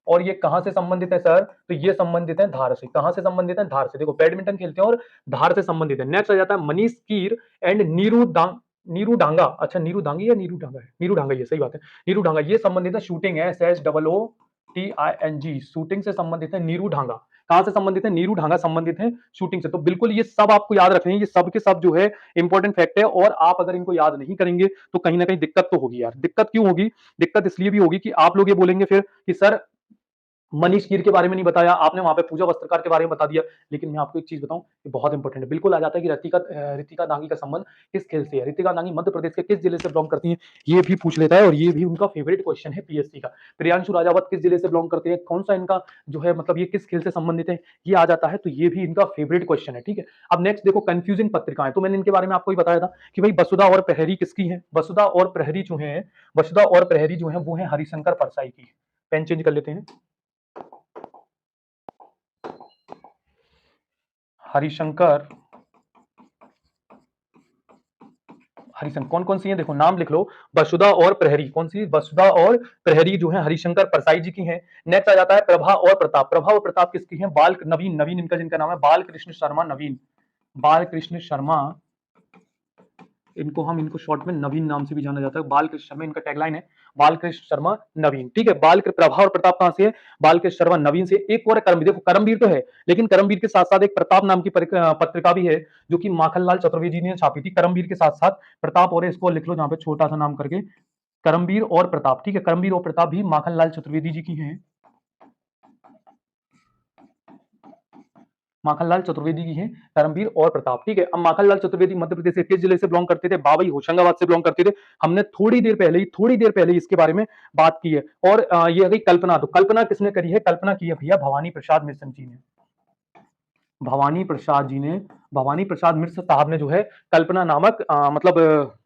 [SPEAKER 1] और ये कहां से संबंधित है सर? तो ये संबंधित है धार से। कहां से संबंधित है? धार से। देखो बैडमिंटन खेलते हैं और धार से संबंधित है। नेक्स्ट आ जाता है मनीष कीर एंड नीरू डांगा। अच्छा, नीरू डांगी या नीरू डांगा है? नीरू डांगा, ये सही बात है, नीरू डांगा। ये संबंधित है शूटिंग है, SHOOTING, शूटिंग से संबंधित है नीरू ढांगा। कहां से संबंधित है? नीरू ढांगा संबंधित है शूटिंग से। तो बिल्कुल ये सब आपको याद रखने हैं, ये सब के सब जो है इंपॉर्टेंट फैक्ट है। और आप अगर इनको याद नहीं करेंगे तो कहीं ना कहीं दिक्कत तो होगी यार। दिक्कत क्यों होगी? दिक्कत इसलिए भी होगी कि आप लोग ये बोलेंगे फिर कि सर मनीष कीर के बारे में नहीं बताया आपने, वहां पे पूजा वस्त्रकार के बारे में बता दिया। लेकिन मैं आपको एक चीज बताऊं, ये बहुत इंपॉर्टेंट है। बिल्कुल आ जाता है कि ऋतिका दांगी का संबंध किस खेल से है? ऋतिका दांगी मध्य प्रदेश के किस जिले से बिलोंग करती हैं? ये भी पूछ लेता है और ये भी उनका फेवरेट क्वेश्चन है पीएससी का। प्रियांशु राजावत किस जिले से बिलोंग करते हैं? कौन सा इनका जो है मतलब ये किस खेल से संबंधित है? ये आ जाता है। तो ये भी इनका फेवरेट क्वेश्चन है, ठीक है। अब नेक्स्ट देखो, कंफ्यूजिंग पत्रिकाएं। तो मैंने इनके बारे में आपको ही बताया था कि भाई वसुधा और प्रहरी किसकी है? वसुधा और प्रहरी जो है, वसुधा और प्रहरी जो है वो है हरिशंकर परसाई की। पेन चेंज कर लेते हैं। हरिशंकर हरिशंकर कौन कौन सी है? देखो नाम लिख लो, वसुधा और प्रहरी। कौन सी? वसुधा और प्रहरी जो है हरिशंकर परसाई जी की हैं। नेक्स्ट आ जाता है प्रभा और प्रताप। प्रभा और प्रताप किसकी हैं? बाल नवीन, नवीन इनका जिनका नाम है बाल कृष्ण शर्मा नवीन। बाल कृष्ण शर्मा, इनको शॉर्ट में नवीन नाम से भी जाना जाता है। बालकृष्ण शर्मा इनका टैगलाइन है, बालकृष्ण शर्मा नवीन, ठीक है। प्रभा और प्रताप कहां से है? बालकृष्ण शर्मा नवीन से। एक और कर्मवीर, देखो कर्मवीर तो है, लेकिन कर्मवीर के साथ साथ एक प्रताप नाम की पत्रिका भी है, जो कि माखनलाल चतुर्वेदी जी ने छापी थी। कर्मवीर के साथ साथ प्रताप, और इसको लिख लो जहां पे छोटा सा नाम करके, कर्मवीर और प्रताप, ठीक है। कर्मवीर और प्रताप भी माखनलाल चतुर्वेदी जी की हैं। माखनलाल चतुर्वेदी की हैं धर्मवीर और प्रताप, ठीक है। अब माखनलाल चतुर्वेदी मध्य प्रदेश के किस जिले से बिलोंग करते थे? बाबई होशंगाबाद से बिलोंग करते थे। हमने थोड़ी देर पहले इसके बारे में बात की है। और ये गई कल्पना। तो कल्पना किसने करी है? कल्पना की है भैया भवानी प्रसाद मिश्र जी ने। भवानी प्रसाद जी ने, भवानी प्रसाद मिश्र साहब ने जो है कल्पना नामक मतलब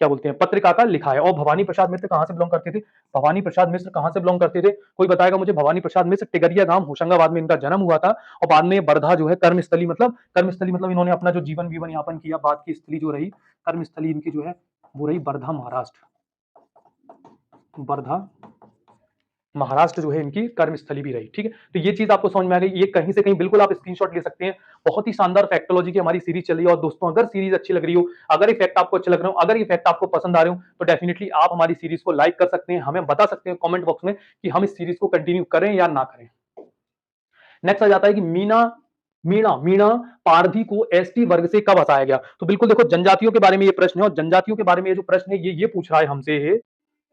[SPEAKER 1] क्या बोलते हैं पत्रिका का लिखा है। और भवानी प्रसाद मिश्र कहां से बिलोंग करते थे? भवानी प्रसाद मिश्र कहां से बिलोंग करते थे? कोई बताएगा मुझे? भवानी प्रसाद मिश्र टिगरिया गांव होशंगाबाद में इनका जन्म हुआ था। और बाद में वर्धा जो है कर्मस्थली मतलब इन्होंने अपना जो जीवन जीवन यापन किया, बाद की स्थली जो रही कर्मस्थली इनकी जो है वो रही वर्धा महाराष्ट्र। वर्धा महाराष्ट्र जो है इनकी कर्मस्थली भी रही, ठीक है। तो ये चीज आपको समझ में आ गई। ये कहीं से कहीं बिल्कुल आप स्क्रीनशॉट ले सकते हैं। बहुत ही शानदार फैक्टोलॉजी की हमारी सीरीज चल रही है। और दोस्तों अगर सीरीज अच्छी लग रही हो, अगर ये फैक्ट आपको अच्छे लग रहे हो, अगर ये फैक्ट आपको पसंद आ रहे हो, तो डेफिनेटली आप हमारी सीरीज को लाइक कर सकते हैं। हमें बता सकते हैं कॉमेंट बॉक्स में कि हम इस सीरीज को कंटिन्यू करें या ना करें। नेक्स्ट आ जाता है कि मीणा पारधी को एसटी वर्ग से कब हटाया गया? तो बिल्कुल देखो जनजातियों के बारे में ये प्रश्न है। और जनजातियों के बारे में ये जो प्रश्न है ये पूछ रहा है हमसे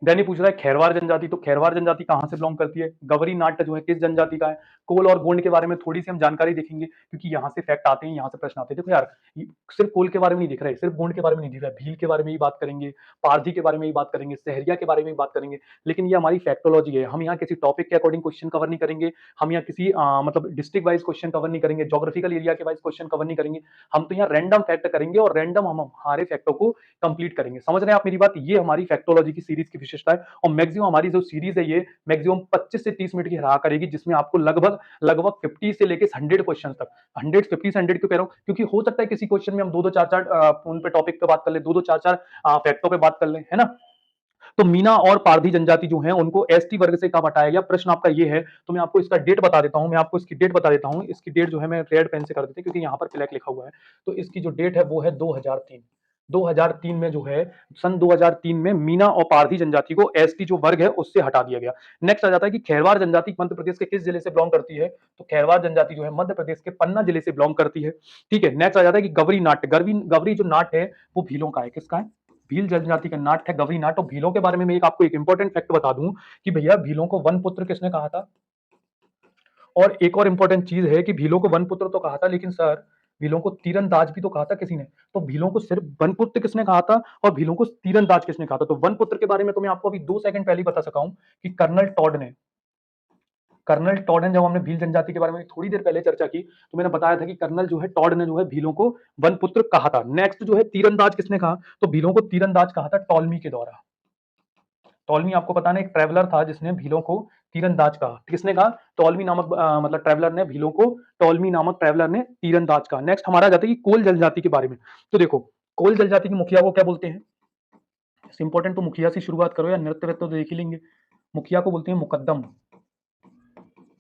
[SPEAKER 1] डैनी पूछ रहा है खेरवार जनजाति। तो खेरवार जनजाति कहां से बिलोंग करती है? गवरी नाट्य जो है किस जनजाति का है? कोल और गोंड के बारे में थोड़ी सी हम जानकारी देखेंगे, क्योंकि यहाँ से फैक्ट आते हैं, यहाँ से प्रश्न आते हैं। देखो यार, सिर्फ कोल के बारे में नहीं दिख रहा है, सिर्फ गोंड के बारे में नहीं दिख रहा है, भील के बारे में ही बात करेंगे, पारधी के बारे में ही बात करेंगे, सहरिया के बारे में ही बात करेंगे। लेकिन ये हमारी फैक्टोलॉजी है। हम यहाँ किसी टॉपिक के अकॉर्डिंग क्वेश्चन कवर नहीं करेंगे। हम यहाँ किसी मतलब डिस्ट्रिक्ट वाइज क्वेश्चन कवर नहीं करेंगे, जोग्राफिकल एरिया के वाइज क्वेश्चन कवर नहीं करेंगे। हम तो यहाँ रैंडम फैक्ट करेंगे और रैंडम हम हमारे फैक्टों को कंप्लीट करेंगे। समझ रहे हैं आप मेरी बात? ये हमारी फैक्टोलॉजी की सीरीज की विशेषता है। और मैक्सिमम हमारी जो सीरीज है ये मैक्सिमम 25 से 30 मिनट की रहा करेगी, जिसमें आपको लगभग लगभग 50 से लेके 100 क्वेश्चन तक, 150 से 100 क्यों कह रहा हूँ, क्योंकि हो सकता है किसी क्वेश्चन में हम दो दो चार चार उन पे टॉपिक पे बात कर ले, दो दो चार चार फैक्टों पे बात कर ले, है ना। तो मीना और पारधी जनजाति जो है उनको एसटी वर्ग से कब हटाया गया, प्रश्न आपका ये है। तो मैं आपको इसका डेट बता देता हूं, मैं आपको इसकी डेट बता देता हूं। इसकी डेट जो है मैं रेड पेन से कर देते क्योंकि यहाँ पर ब्लैक लिखा हुआ है। तो इसकी जो डेट है वो है 2003। 2003 में जो है, सन 2003 में मीना और पारधी जनजाति को एसटी जो वर्ग है उससे हटा दिया गया। नेक्स्ट आ जाता है कि खैरवार जनजाति मध्य प्रदेश के किस जिले से बिलोंग करती है। तो खैरवार जनजाति जो है मध्य प्रदेश के पन्ना जिले से बिलोंग करती है। ठीक है, नेक्स्ट आ जाता है कि गवरी नाट्य, गवरी गवरी जो नाट्य है वो भीलों का है। किसका है? भील जनजाति का नाट्य है गवरी नाट्य। और भीलों के बारे में मैं आपको एक इंपॉर्टेंट फैक्ट बता दूं कि भैया भीलों को वन पुत्र किसने कहा था। और एक और इंपॉर्टेंट चीज है कि भीलों को वन पुत्र तो कहा था, लेकिन सर भीलों को तीरंदाज भी तो कहा था किसी ने। तो भीलों को सिर्फ वन पुत्र किसने कहा था और भीलों को तीरंदाज किसने कहा था। तो वन पुत्र के बारे में तो मैं आपको अभी 2 सेकंड पहले ही बता सका हूं कि कर्नल टॉड ने, कर्नल टॉड ने, जब हमने भील जनजाति के बारे में थोड़ी देर पहले चर्चा की तो मैंने बताया था कि कर्नल जो है टॉड ने जो है भीलों को वन पुत्र कहा था। नेक्स्ट जो है तीरंदाज किसने कहा, तो भीलों को तीरंदाज कहा था टॉलमी के द्वारा। टॉलमी आपको पता ना एक ट्रेवलर था जिसने भीलों को तीरंदाज कहा। किसने कहा? टॉलमी नामक मतलब ट्रेवलर ने भीलों को, टॉलमी नामक ट्रेवलर ने तीरंदाज कहा। नेक्स्ट हमारा जाता है कि कोल जनजाति के बारे में। तो देखो कोल जनजाति के मुखिया को क्या बोलते हैं, इंपॉर्टेंट, तो मुखिया से शुरुआत करो या नृत्य वृत्य तो देख ही लेंगे। मुखिया को बोलते हैं मुकद्दम।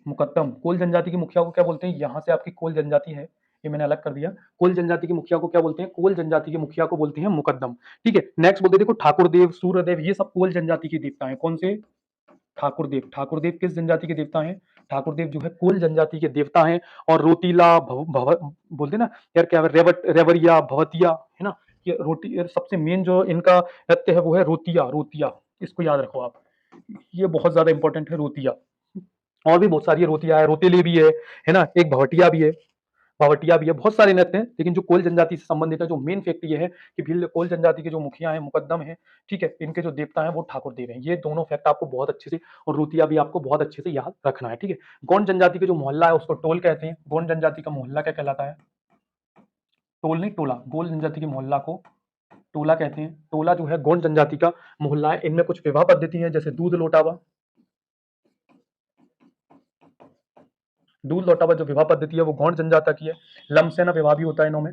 [SPEAKER 1] मुकद्दम। कोल जनजाति के मुखिया को क्या बोलते हैं, यहाँ से आपकी कोल जनजाति है, ये मैंने अलग कर दिया। कोल जनजाति के मुखिया को क्या बोलते हैं, कोल जनजाति के मुखिया को बोलते हैं मुकद्दम। ठीक है, नेक्स्ट बोलते देखो ठाकुरदेव, सूर्यदेव, ये सब कोल जनजाति के देवता हैं। कौन से? ठाकुरदेव। ठाकुरदेव किस जनजाति के देवता हैं? ठाकुरदेव जो है कोल जनजाति के देवता हैं। और रोटीला बोलते ना यार, क्या रेवरिया, भवतिया, है ना। ये रोटी सबसे मेन जो इनका नृत्य है वो है रोतिया। रोतिया इसको याद रखो आप, ये बहुत ज्यादा इंपॉर्टेंट है रोतिया। और भी बहुत सारी रोतिया है, रोतेले भी है ना, एक भवटिया भी है, भवटिया भी है, बहुत सारे नृत्य हैं। लेकिन जो कोल जनजाति से संबंधित है, जो मेन फैक्ट ये है कि भील कोल जनजाति के जो मुखिया हैं मुकद्दम है, ठीक है, इनके जो देवता हैं वो ठाकुर देव हैं। ये दोनों फैक्ट आपको बहुत अच्छे से, और रोतिया भी आपको बहुत अच्छे से याद रखना है। ठीक है, गोंड जनजाति का जो मोहल्ला है उसको टोल कहते हैं। गोंड जनजाति का मोहल्ला क्या कहलाता है? टोल नहीं, टोला। गोंड जनजाति के मोहल्ला को टोला कहते हैं। टोला जो है गोंड जनजाति का मोहल्ला है। इनमें कुछ विवाह पद्धति है, जैसे दूध लौटावा। दूध लौटावा जो विवाह पद्धति है वो गोंड जनजाति की है। लमसेना विवाह भी होता है इनों में।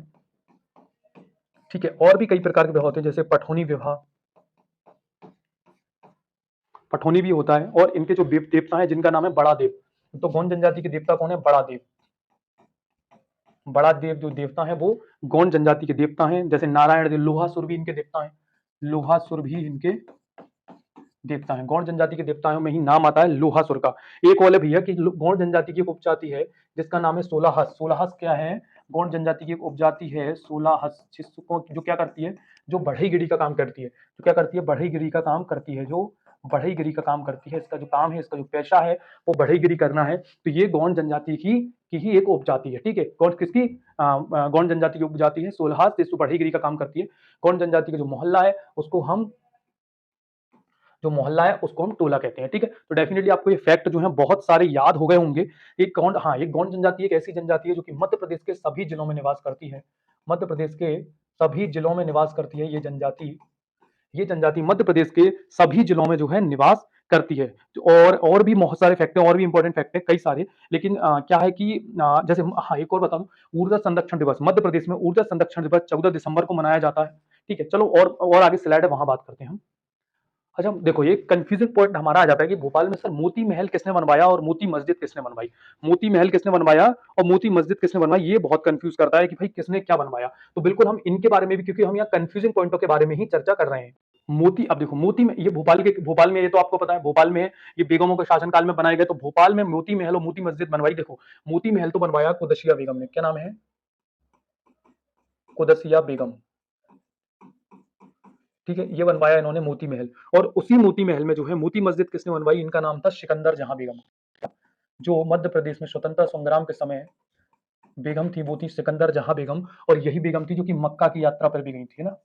[SPEAKER 1] ठीक है, और भी कई प्रकार के विवाह होते हैं, जैसे पठौनी विवाह, पठौनी भी होता है। और इनके जो देवता हैं जिनका नाम है बड़ा देव। तो गोंड जनजाति के देवता कौन है? बड़ा देव। बड़ा देव जो देवता है वो गोंड जनजाति के देवता हैं। जैसे नारायण देव, लोहासुर भी इनके देवता हैं। लोहासुर भी इनके देवता हैं। गौड़ जनजाति के देवताओं में ही नाम आता है लोहासुर का। एक और है भैया कि गौड़ जनजाति की एक उपजाति है जिसका नाम है सोलाहस। सोलाहस क्या है? गौड़ जनजाति की एक उपजाति है सोलाहस, जिसको जो क्या करती है, जो बढ़ईगिरी का काम करती है। जो क्या करती है? बढ़ईगिरी का काम करती है। जो बढ़ईगिरी का काम करती है, इसका जो काम है, इसका जो पेशा है वो बढ़ईगिरी करना है। तो ये गौड़ जनजाति की ही एक उपजाति है। ठीक है, गौड़ किसकी? गौड़ जनजाति की उपजाति है सोलहास, जिसको बढ़ईगिरी का काम करती है। गौड़ जनजाति का जो मोहल्ला है उसको हम, जो मोहल्ला है उसको हम टोला कहते हैं। ठीक है, तो डेफिनेटली आपको ये फैक्ट जो है बहुत सारे याद हो गए होंगे। एक गौंड, हाँ, एक गौंड जनजाति एक ऐसी जनजाति है जो कि मध्य प्रदेश के सभी जिलों में निवास करती है। मध्य प्रदेश के सभी जिलों में निवास करती है ये जनजाति। ये जनजाति मध्य प्रदेश के सभी जिलों में जो है निवास करती है। और भी बहुत सारे फैक्ट हैं, और भी इंपॉर्टेंट फैक्ट है कई सारे। लेकिन क्या है कि जैसे, हाँ, एक और बता दूं, ऊर्जा संरक्षण दिवस मध्य प्रदेश में ऊर्जा संरक्षण दिवस 14 दिसंबर को मनाया जाता है। ठीक है, चलो और आगे स्लाइड है, वहां बात करते हैं हम। अच्छा देखो, ये कंफ्यूजिंग पॉइंट हमारा आ जाता है कि भोपाल में सर मोती महल किसने बनवाया और मोती मस्जिद किसने बनवाई। मोती महल किसने बनवाया और मोती मस्जिद किसने बनवाई, ये बहुत कंफ्यूज करता है कि भाई किसने क्या बनवाया। तो बिल्कुल हम इनके बारे में भी, क्योंकि हम यहाँ कंफ्यूजिंग पॉइंटों के बारे में ही चर्चा कर रहे हैं। मोती, अब देखो मोती में, ये भोपाल में, ये तो आपको पता है भोपाल में ये बेगमों के शासनकाल में बनाए गए। तो भोपाल में मोती महल और मोती मस्जिद बनवाई। देखो मोती महल तो बनवाया कुदसिया बेगम ने। क्या नाम है? कुदसिया बेगम। ठीक है, ये बनवाया इन्होंने मोती महल। और उसी मोती महल में जो है मोती मस्जिद किसने बनवाई, इनका नाम था सिकंदर जहां बेगम। जो मध्य प्रदेश में स्वतंत्रता संग्राम के समय बेगम थी वो थी सिकंदर जहां बेगम। और यही बेगम थी जो कि मक्का की यात्रा पर भी गई थी ना।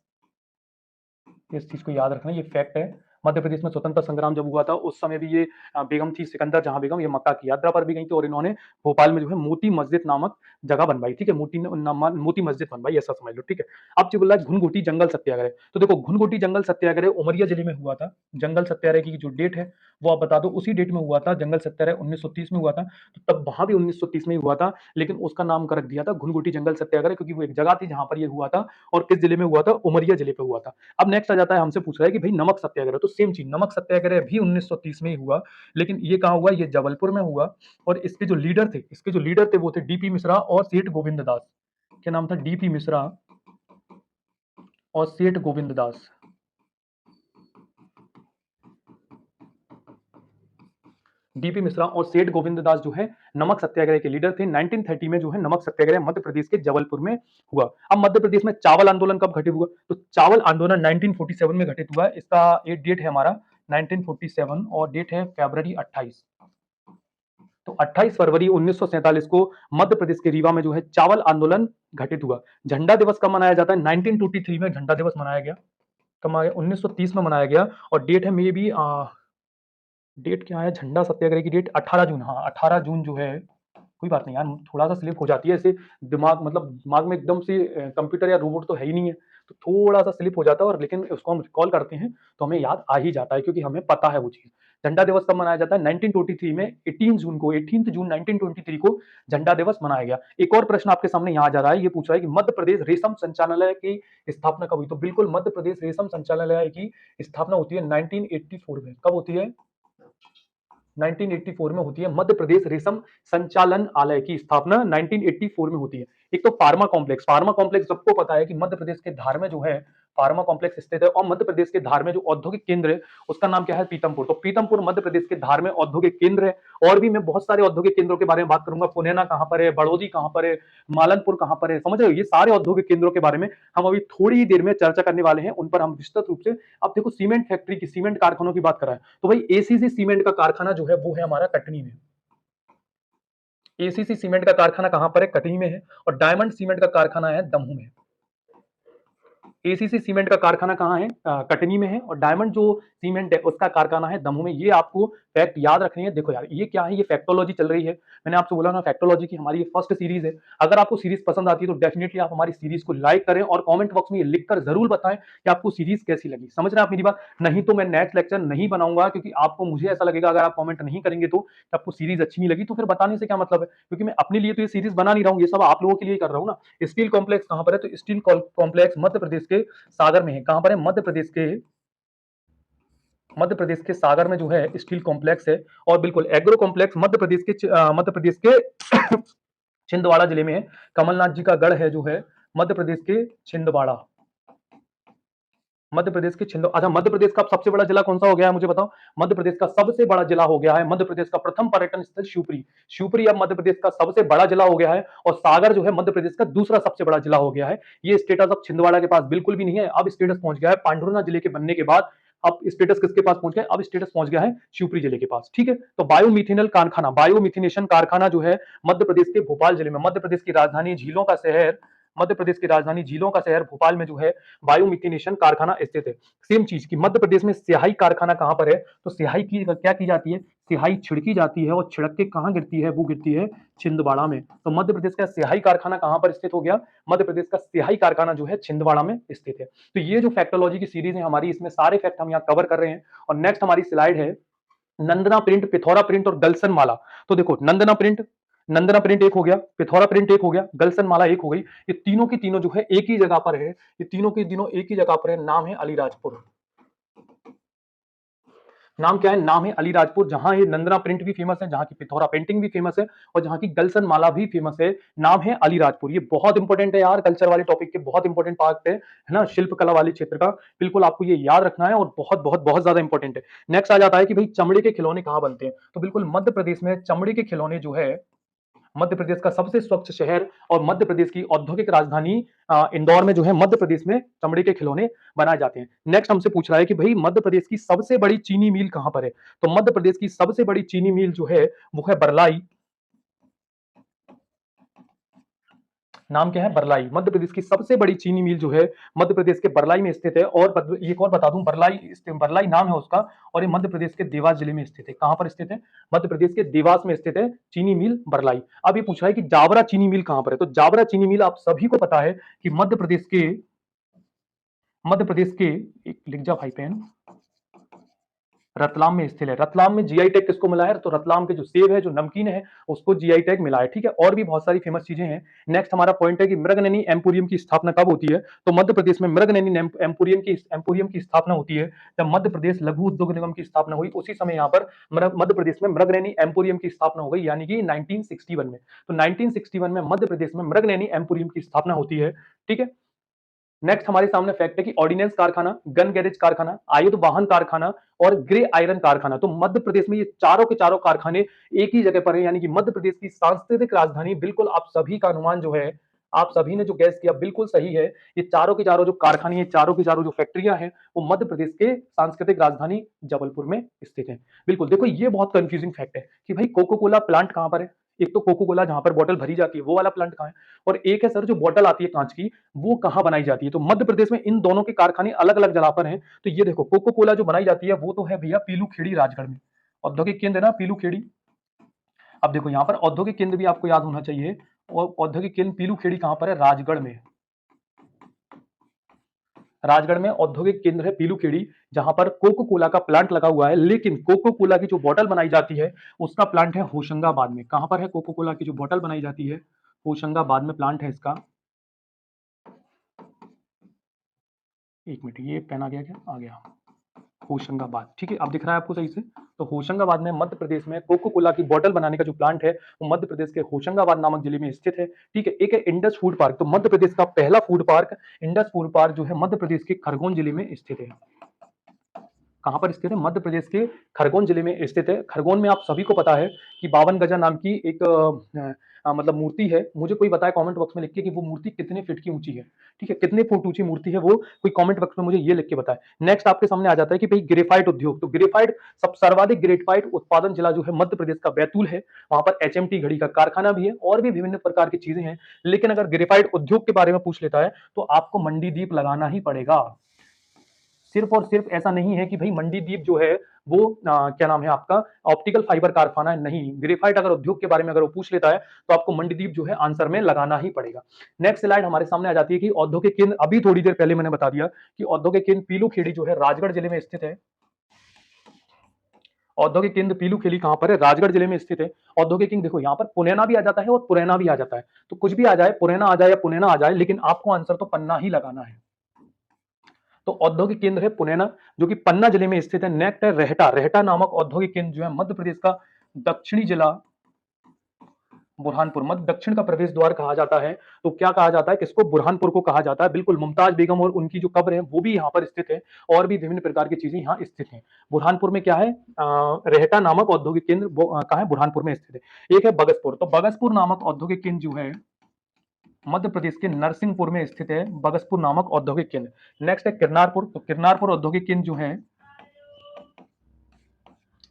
[SPEAKER 1] इस चीज को याद रखना, ये फैक्ट है। मध्य प्रदेश में स्वतंत्रता संग्राम जब हुआ था उस समय भी ये बेगम थी सिकंदर जहां बेगम, ये मक्का की यात्रा पर भी गई थी और इन्होंने भोपाल में जो है मोती मस्जिद नामक जगह बनवाई, ठीक है, मोती मस्जिद बनवाई, ऐसा समझ लो, ठीक है। अब जो बोला घुनघुटी जंगल सत्याग्रह, तो देखो घुनघुटी जंगल सत्याग्रह उमरिया जिले में हुआ था। जंगल सत्याग्रह की जो डेट है वो आप बता दो, उसी डेट में हुआ था। जंगल सत्याग्रह 1930 में हुआ था, तो तब वहां भी 1930 में ही हुआ था, लेकिन उसका नाम कर रख दिया था घुनघुटी जंगल सत्याग्रह, क्योंकि वो एक जगह थी जहां पर ये हुआ था और किस जिले में हुआ था, उमरिया जिले पे हुआ था। अब नेक्स्ट आ जाता है, हमसे पूछ रहा है कि भाई नमक सत्याग्रह, तो सेम चीज, नमक सत्याग्रह भी 1930 में ही हुआ, लेकिन ये कहाँ हुआ, ये जबलपुर में हुआ। और इसके जो लीडर थे वो थे डीपी मिश्रा और सेठ गोविंद दास। क्या नाम था, डीपी मिश्रा और सेठ गोविंद दास। डीपी मिश्रा और सेठ गोविंद दास जो है नमक सत्याग्रह के लीडर थे। 1930 में जो है नमक सत्याग्रह मध्य प्रदेश के जबलपुर में हुआ। अब मध्य प्रदेश में चावल आंदोलन कब घटित हुआ, तो चावल आंदोलन 1947 में घटित हुआ। इसका एक डेट है हमारा 1947 और डेट है फरवरी 28। तो 28 फरवरी 1947 को मध्य प्रदेश के रीवा में जो है चावल आंदोलन घटित हुआ। झंडा दिवस कब मनाया जाता है, 1923 में झंडा दिवस मनाया गया। कब मनाया गया, 1930 में मनाया गया। और डेट है मे बी, डेट क्या है झंडा सत्याग्रह की डेट, 18 जून, हाँ 18 जून जो है। कोई बात नहीं यार, थोड़ा सा स्लिप हो जाती है ऐसे, दिमाग में एकदम से कंप्यूटर या रोबोट तो है ही नहीं है, तो थोड़ा सा स्लिप हो जाता है, और लेकिन उसको हम रिकॉल करते हैं तो हमें याद आ ही जाता है, क्योंकि हमें पता है वो चीज। झंडा दिवस कब मनाया जाता है, 1923 में 18 जून 1923 को झंडा दिवस मनाया गया। एक और प्रश्न आपके सामने यहाँ जा रहा है, ये पूछ रहा है कि मध्य प्रदेश रेशम संचालनालय की स्थापना कब हुई, तो बिल्कुल मध्य प्रदेश रेशम संचालनालय की स्थापना होती है 1984 में। कब होती है, 1984 में होती है। मध्य प्रदेश रेशम संचालनालय की स्थापना 1984 में होती है। एक तो फार्मा कॉम्प्लेक्स सबको पता है कि मध्य प्रदेश के धार में जो है फार्मा कॉम्प्लेक्स स्थित है, और मध्य प्रदेश के धार में जो औद्योगिक केंद्र है उसका नाम क्या है, पीतमपुर। तो पीतमपुर मध्य प्रदेश के धार में औद्योगिक केंद्र है। और भी मैं बहुत सारे औद्योगिक केंद्रों के बारे में बात करूंगा, पुनैना कहां पर है, बड़ौदी कहां पर है, मालनपुर कहां पर है, समझ रहे हो, ये सारे औद्योगिक केंद्रों के बारे में हम अभी थोड़ी ही देर में चर्चा करने वाले हैं, उन पर हम विस्तृत रूप से। अब देखो सीमेंट फैक्ट्री की, सीमेंट कारखानों की बात कर रहा है, तो भाई एसीसी सीमेंट का कारखाना जो है वो है हमारा कटनी में। एसीसी सीमेंट का कारखाना कहां पर है, कटनी में है। और डायमंड सीमेंट का कारखाना है दमोह में। एसीसी सीमेंट का कारखाना कहाँ है, कटनी में है, और डायमंड जो सीमेंट है उसका कारखाना है दमोह में। ये आपको फैक्ट याद रखनी है। देखो यार ये क्या है, ये फैक्टोलॉजी चल रही है, मैंने आपसे बोला ना फैक्टोलॉजी की हमारी ये फर्स्ट सीरीज है। अगर आपको सीरीज पसंद आती है तो डेफिनेटली आप हमारी सीरीज को लाइक करें और कमेंट बॉक्स में ये लिखकर जरूर बताएं कि आपको सीरीज कैसी लगी। समझ रहे हैं आप मेरी बात, नहीं तो मैं नेक्स्ट लेक्चर नहीं बनाऊंगा, क्योंकि आपको, मुझे ऐसा लगेगा अगर आप कमेंट नहीं करेंगे तो कि आपको सीरीज अच्छी नहीं लगी, तो फिर बताने से क्या मतलब है, क्योंकि मैं अपने लिए तो ये सीरीज बना नहीं रहा हूँ, ये सब आप लोगों के लिए कर रहा हूँ ना। स्टील कॉम्प्लेक्स कहां पर है, तो स्टील कॉम्प्लेक्स मध्य प्रदेश के सागर में है। कहां पर है, मध्य प्रदेश के सागर में जो है स्टील कॉम्प्लेक्स है। और बिल्कुल एग्रो कॉम्प्लेक्स मध्य प्रदेश के छिंदवाड़ा जिले में है। कमलनाथ जी का गढ़ है जो है मध्य प्रदेश के छिंदवाड़ा, मध्य प्रदेश के छिंदो अच्छा, मध्य प्रदेश का सबसे बड़ा जिला कौन सा हो गया है मुझे बताओ। मध्य प्रदेश का सबसे बड़ा जिला हो गया है, मध्य प्रदेश का प्रथम पर्यटन स्थल शिवपुरी। शिवपुरी अब मध्य प्रदेश का सबसे बड़ा जिला हो गया है, और सागर जो है मध्य प्रदेश का दूसरा सबसे बड़ा जिला हो गया है। ये स्टेटस अब छिंदवाड़ा के पास बिल्कुल भी नहीं है, अब स्टेटस पहुंच गया है पांडुरना जिले के बनने के बाद। अब स्टेटस किसके पास पहुंच गया, अब स्टेटस पहुंच गया है शिवपुरी जिले के पास, ठीक है। तो बायोमिथिनल कारखाना, बायोमिथिनेशन कारखाना जो है मध्य प्रदेश के भोपाल जिले में, मध्य प्रदेश की राजधानी झीलों का शहर, मध्य प्रदेश की राजधानी झीलों का शहर भोपाल में जो है बायोमिथिनेशन कारखाना स्थित है। सेम चीज की मध्य प्रदेश में स्याही कारखाना कहां पर है, तो स्याही की क्या की जाती है, स्याही छिड़की जाती है, और छिड़क के कहां गिरती है, वो गिरती है छिंदवाड़ा में। तो मध्य प्रदेश का स्याही कारखाना कहां पर स्थित हो गया, मध्य प्रदेश का स्याही कारखाना जो है छिंदवाड़ा में स्थित है। तो ये जो फैक्टोलॉजी की सीरीज है हमारी, इसमें सारे फैक्ट हम यहाँ कवर कर रहे हैं। और नेक्स्ट हमारी स्लाइड है नंदना प्रिंट, पिथौरा प्रिंट और गलसन माला। तो देखो नंदना प्रिंट एक हो गया, पिथौरा प्रिंट एक हो गया, गलसन माला एक हो गई। ये तीनों की तीनों जो है एक ही जगह पर है, ये तीनों की तीनों एक ही जगह पर है, नाम है अलीराजपुर। नाम क्या है, नाम है अलीराजपुर। जहां ये नंदना प्रिंट भी फेमस है, जहां की पिथौरा पेंटिंग भी फेमस है, और जहां की गलसन माला भी फेमस है, नाम है अलीराजपुर। ये बहुत इंपॉर्टेंट है यार, कल्चर वाले टॉपिक के बहुत इंपॉर्टेंट पार्ट है ना, शिल्प कला वाले क्षेत्र का। बिल्कुल आपको ये याद रखना है, और बहुत बहुत बहुत ज्यादा इंपॉर्टेंट है। नेक्स्ट आ जाता है कि भाई चमड़े के खिलौने कहां बनते हैं, तो बिल्कुल मध्य प्रदेश में चमड़े के खिलौने जो है, मध्य प्रदेश का सबसे स्वच्छ शहर और मध्य प्रदेश की औद्योगिक राजधानी इंदौर में जो है मध्य प्रदेश में चमड़े के खिलौने बनाए जाते हैं। नेक्स्ट हमसे पूछ रहा है कि भाई मध्य प्रदेश की सबसे बड़ी चीनी मिल कहां पर है, तो मध्य प्रदेश की सबसे बड़ी चीनी मिल जो है वो है बरलाई। नाम क्या है? बरलाई। मध्य प्रदेश की सबसे बड़ी चीनी मिल जो है मध्य प्रदेश के बरलाई में स्थित है। और एक और बता दूं, बरलाई नाम है उसका, और ये मध्य प्रदेश के देवास जिले में स्थित है। कहां पर स्थित है? मध्य प्रदेश के देवास में स्थित है चीनी मिल बरलाई। अब ये पूछा है कि जावरा चीनी मिल कहां पर है, तो जावरा चीनी मिल आप सभी को पता है कि मध्य प्रदेश के एक लिख जा भाई पेन, रतलाम में स्थित है। रतलाम में जीआई टैग किसको मिला है? तो रतलाम के जो सेब है, जो नमकीन है, उसको जीआई टैग मिला है। ठीक है, और भी बहुत सारी फेमस चीजें हैं। नेक्स्ट हमारा पॉइंट है कि मृगनयनी एम्पोरियम की स्थापना कब होती है? तो मध्य प्रदेश में मृगनयनी एम्पोरियम की स्थापना होती है जब मध्य प्रदेश लघु उद्योग निगम की स्थापना हुई, उसी समय यहाँ पर मध्य प्रदेश में मृगनयनी एम्पोरियम की स्थापना हो गई, यानी कि 1961 में। तो 1961 में मध्य प्रदेश में मृगनयनी एम्पोरियम की स्थापना होती है। ठीक है, नेक्स्ट हमारे सामने फैक्ट है कि ऑर्डिनेंस कारखाना, गन गैरेज कारखाना, आयुध वाहन कारखाना और ग्रे आयरन कारखाना, तो मध्य प्रदेश में ये चारों के चारों कारखाने एक ही जगह पर है, यानी कि मध्य प्रदेश की सांस्कृतिक राजधानी। बिल्कुल आप सभी का अनुमान जो है, आप सभी ने जो गैस किया बिल्कुल सही है। ये चारों के चारों जो कारखाने हैं, चारों की चारों जो फैक्ट्रियां हैं, वो मध्य प्रदेश के सांस्कृतिक राजधानी जबलपुर में स्थित है। बिल्कुल देखो, ये बहुत कंफ्यूजिंग फैक्ट है कि भाई कोको कोला प्लांट कहां पर है। एक तो कोको कोला जहां पर बोतल भरी जाती है वो वाला प्लांट कहां है, और एक है सर जो बोतल आती है कांच की, वो कहां बनाई जाती है। तो मध्य प्रदेश में इन दोनों के कारखाने अलग अलग जगह पर हैं। तो ये देखो, कोको कोला जो बनाई जाती है वो तो है भैया पीलू खेड़ी राजगढ़ में, औद्योगिक केंद्र है ना पीलू खेड़ी। अब देखो यहाँ पर औद्योगिक केंद्र भी आपको याद होना चाहिए, और औद्योगिक केंद्र पीलू खेड़ी कहां पर है? राजगढ़ में। राजगढ़ में औद्योगिक केंद्र है पीलू खेड़ी, जहां पर कोको कोला का प्लांट लगा हुआ है। लेकिन कोको कोला की जो बोतल बनाई जाती है उसका प्लांट है होशंगाबाद में। कहां पर है कोको कोला की जो बोतल बनाई जाती है? होशंगाबाद में प्लांट है इसका। एक मिनट, ये पेन आ गया क्या? आ गया। होशंगाबाद, ठीक है, अब दिख रहा है आपको सही से? तो होशंगाबाद में मध्य प्रदेश में कोको कोला की बोतल बनाने का जो प्लांट है वो मध्य प्रदेश के होशंगाबाद नामक जिले में स्थित है। ठीक है, एक है इंडस फूड पार्क, तो मध्य प्रदेश का पहला food park Indus food park जो है मध्य प्रदेश के खरगोन जिले में स्थित है। कहां पर स्थित है? मध्य प्रदेश के खरगोन जिले में स्थित है। खरगोन में आप सभी को पता है कि 52 गजा नाम की एक मतलब मूर्ति है। मुझे कोई बताए कमेंट बॉक्स में लिख के कि वो मूर्ति कितने फीट की ऊंची है। ठीक है, कितने फुट ऊंची मूर्ति है वो, कोई कमेंट बॉक्स में मुझे ये लिख के बताए। नेक्स्ट आपके सामने आ जाता है कि भाई ग्रेफाइट उद्योग, तो ग्रेफाइट सब सर्वाधिक ग्रेफाइट उत्पादन जिला जो है मध्य प्रदेश का बैतूल है। वहां पर एचएमटी घड़ी का कारखाना भी है और भी विभिन्न प्रकार की चीजें हैं। लेकिन अगर ग्रेफाइट उद्योग के बारे में पूछ लेता है तो आपको मंडीदीप लगाना ही पड़ेगा। सिर्फ और सिर्फ ऐसा नहीं है कि भाई मंडीदीप जो है वो क्या नाम है आपका, ऑप्टिकल फाइबर कारखाना है, नहीं। ग्रेफाइट अगर उद्योग के बारे में अगर वो पूछ लेता है तो आपको मंडीदीप जो है आंसर में लगाना ही पड़ेगा। नेक्स्ट स्लाइड हमारे सामने आ जाती है कि औद्योगिक केंद्र, अभी थोड़ी देर पहले मैंने बता दिया कि औद्योगिक केंद्र पीलू खेड़ी जो है राजगढ़ जिले में स्थित है। औद्योगिक केंद्र पीलू खेड़ी कहां पर है? राजगढ़ जिले में स्थित है। औद्योगिक केंद्र देखो यहाँ पर पुनैना भी आ जाता है और पुरैना भी आ जाता है, तो कुछ भी आ जाए, पुरैना आ जाए या पुनैना आ जाए, लेकिन आपको आंसर तो पन्ना ही लगाना है। तो औद्योगिक केंद्र है पुनैना, जो कि पन्ना जिले में स्थित है। नेक्स्ट है रहटा। रहटा नामक औद्योगिक केंद्र जो है मध्य प्रदेश का दक्षिणी जिला बुरहानपुर, मध्य दक्षिण का प्रवेश द्वार कहा जाता है। तो क्या कहा जाता है, किसको? बुरहानपुर को कहा जाता है। बिल्कुल, मुमताज बेगम और उनकी जो कब्र है वो भी यहाँ पर स्थित है, और भी विभिन्न प्रकार की चीजें यहाँ स्थित हैं। बुरहानपुर में क्या है? रहटा नामक औद्योगिक केंद्र कहाँ है? बुरहानपुर में स्थित है। एक है बगसपुर, तो बगसपुर नामक औद्योगिक केंद्र जो है मध्य प्रदेश के नरसिंहपुर में स्थित है, बगसपुर नामक औद्योगिक केंद्र। नेक्स्ट है किरनारपुर, तो किरनारपुर औद्योगिक केंद्र जो है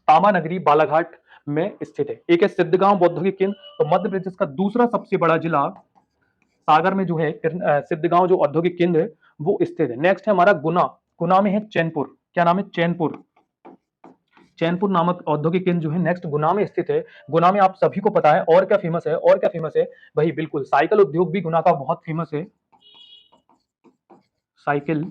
[SPEAKER 1] तामानगरी बालाघाट में स्थित है। एक है सिद्धगांव औद्योगिक केंद्र, तो मध्य प्रदेश का दूसरा सबसे बड़ा जिला सागर में जो है सिद्धगांव जो औद्योगिक केंद्र है वो स्थित है। नेक्स्ट है हमारा गुना। गुना में है चैनपुर, क्या नाम है? चैनपुर। चैनपुर नामक औद्योगिक केंद्र जो है नेक्स्ट गुना में स्थित है। गुना में आप सभी को पता है और क्या फेमस है, और क्या फेमस है भाई? बिल्कुल, साइकिल उद्योग भी गुना का बहुत फेमस है। साइकिल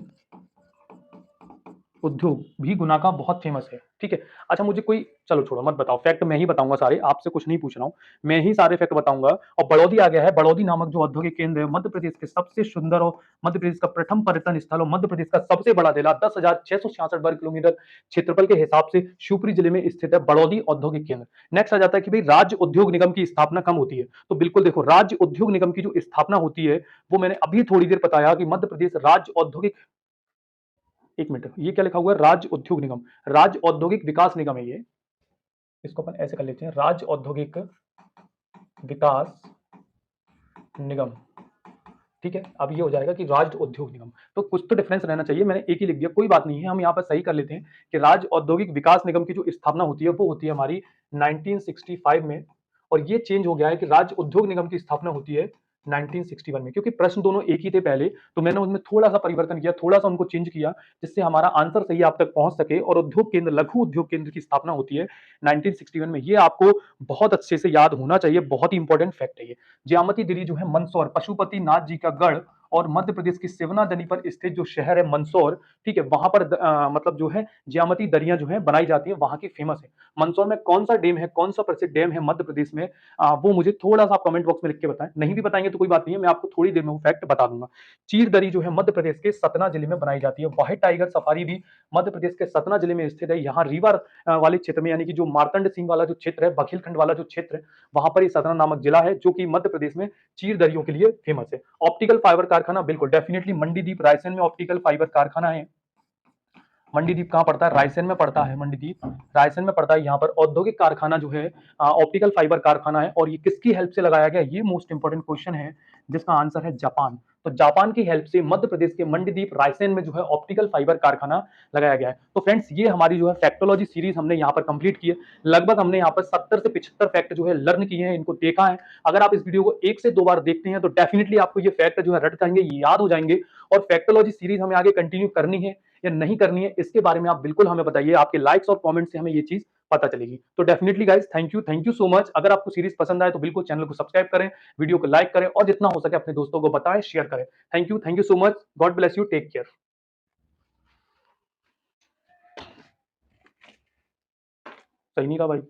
[SPEAKER 1] उद्योग भी गुना का बहुत फेमस है। ठीक है, अच्छा मुझे कोई, चलो छोड़ो मत बताओ, फैक्ट मैं ही बताऊंगा सारे, आपसे कुछ नहीं पूछ रहा हूं, मैं ही सारे फैक्ट बताऊंगा। और बड़ौदी आ गया है। बड़ौदी नामक जो औद्योगिक केंद्र है मध्य प्रदेश के सबसे सुंदर और मध्य प्रदेश का प्रथम पर्यटन स्थल और मध्य प्रदेश का सबसे बड़ा जिला, 10,666 वर्ग किलोमीटर क्षेत्रफल के हिसाब से शिवपुरी जिले में स्थित है बड़ौदी औद्योगिक केंद्र। नेक्स्ट आ जाता है कि भाई राज्य उद्योग निगम की स्थापना कब होती है? तो बिल्कुल देखो, राज्य उद्योग निगम की जो स्थापना होती है वो मैंने अभी थोड़ी देर बताया कि मध्य प्रदेश राज्य औद्योगिक, एक मिनट, ये क्या लिखा हुआ है? राज्य उद्योग निगम, राज्य औद्योगिक विकास निगम है ये। इसको अपन ऐसे कर लेते हैं, राज्य औद्योगिक विकास निगम। ठीक है, अब ये हो जाएगा कि राज्य उद्योग निगम, तो कुछ तो डिफरेंस रहना चाहिए, मैंने एक ही लिख दिया, कोई बात नहीं है, हम यहाँ पर सही कर लेते हैं कि राज्य औद्योगिक विकास निगम की जो स्थापना होती है वो होती है हमारी 1965 में, और ये चेंज हो गया है कि राज्य उद्योग निगम की स्थापना होती है 1961 में, क्योंकि प्रश्न दोनों एक ही थे पहले, तो मैंने उनमें थोड़ा-सा परिवर्तन किया, थोड़ा-सा उनको चेंज किया, जिससे हमारा आंसर सही आप तक पहुँच सके और उद्योग केंद्र, लघु उद्योग केंद्र की स्थापना होती है 1961 में। ये आपको बहुत अच्छे से याद होना चाहिए, बहुत ही इंपॉर्टेंट फैक्ट है ये। ज्यामती दिरी जो है मंदसौर, पशुपति नाथ जी का गढ़ और मध्य प्रदेश की सिवनादनी पर स्थित जो शहर है मंदसौर, ठीक है, वहां पर मतलब जो है ज्यामती दरियां जो है बनाई जाती है, वहां की फेमस है। मंदसौर में कौन सा डैम है, कौन सा प्रसिद्ध डैम है मध्य प्रदेश में, वो मुझे थोड़ा-सा आप कमेंट बॉक्स में लिख के बताएँ। नहीं भी बताएँगे तो कोई बात नहीं है, मैं आपको थोड़ी देर में वो फैक्ट बता दूँगा। चीर दरी जो है मध्य प्रदेश के सतना जिले में बनाई जाती है। व्हाइट टाइगर सफारी भी मध्य प्रदेश के सतना जिले में स्थित है। यहाँ रीवा वाले क्षेत्र में, यानी कि जो मार्तंड सिंह वाला जो क्षेत्र है, बघेलखंड वाला जो क्षेत्र है, वहाँ पर ये सतना नामक जिला है, जो कि मध्य प्रदेश में चीर दरियों के लिए फेमस है। ऑप्टिकल फाइबर कारखाना, बिल्कुल डेफिनिटली मंडीदीप रायसेन में ऑप्टिकल फाइबर कारखाना है। मंडीदीप कहाँ पड़ता है? रायसेन में पड़ता है। मंडीदीप रायसेन में पड़ता है। यहाँ पर औद्योगिक कारखाना जो है ऑप्टिकल फाइबर कारखाना है, और ये किसकी हेल्प से लगाया गया? ये मोस्ट इंपोर्टेंट क्वेश्चन है, जिसका आंसर है जापान। तो जापान की हेल्प से मध्य प्रदेश के मंडीदीप रायसेन में जो है ऑप्टिकल फाइबर कारखाना लगाया गया है। तो फ्रेंड्स, ये हमारी जो है फैक्टोलॉजी सीरीज हमने यहाँ पर कंप्लीट की है। लगभग हमने यहाँ पर 70 से 75 फैक्ट जो है लर्न किए हैं, इनको देखा है। अगर आप इस वीडियो को 1 से 2 बार देखते हैं तो डेफिनेटली आपको ये फैक्ट जो है रट जाएंगे, याद हो जाएंगे। और फैक्टोलॉजी सीरीज हमें आगे कंटिन्यू करनी है या नहीं करनी है, इसके बारे में आप बिल्कुल हमें बताइए। आपके लाइक्स और कमेंट से हमें ये चीज पता चलेगी। तो definitely guys, thank you so much. अगर आपको सीरीज पसंद आए तो बिल्कुल चैनल को सब्सक्राइब करें, वीडियो को लाइक करें, और जितना हो सके अपने दोस्तों को बताएं, शेयर करें। Thank you so much. God bless you, take care. सही नहीं कहा भाई?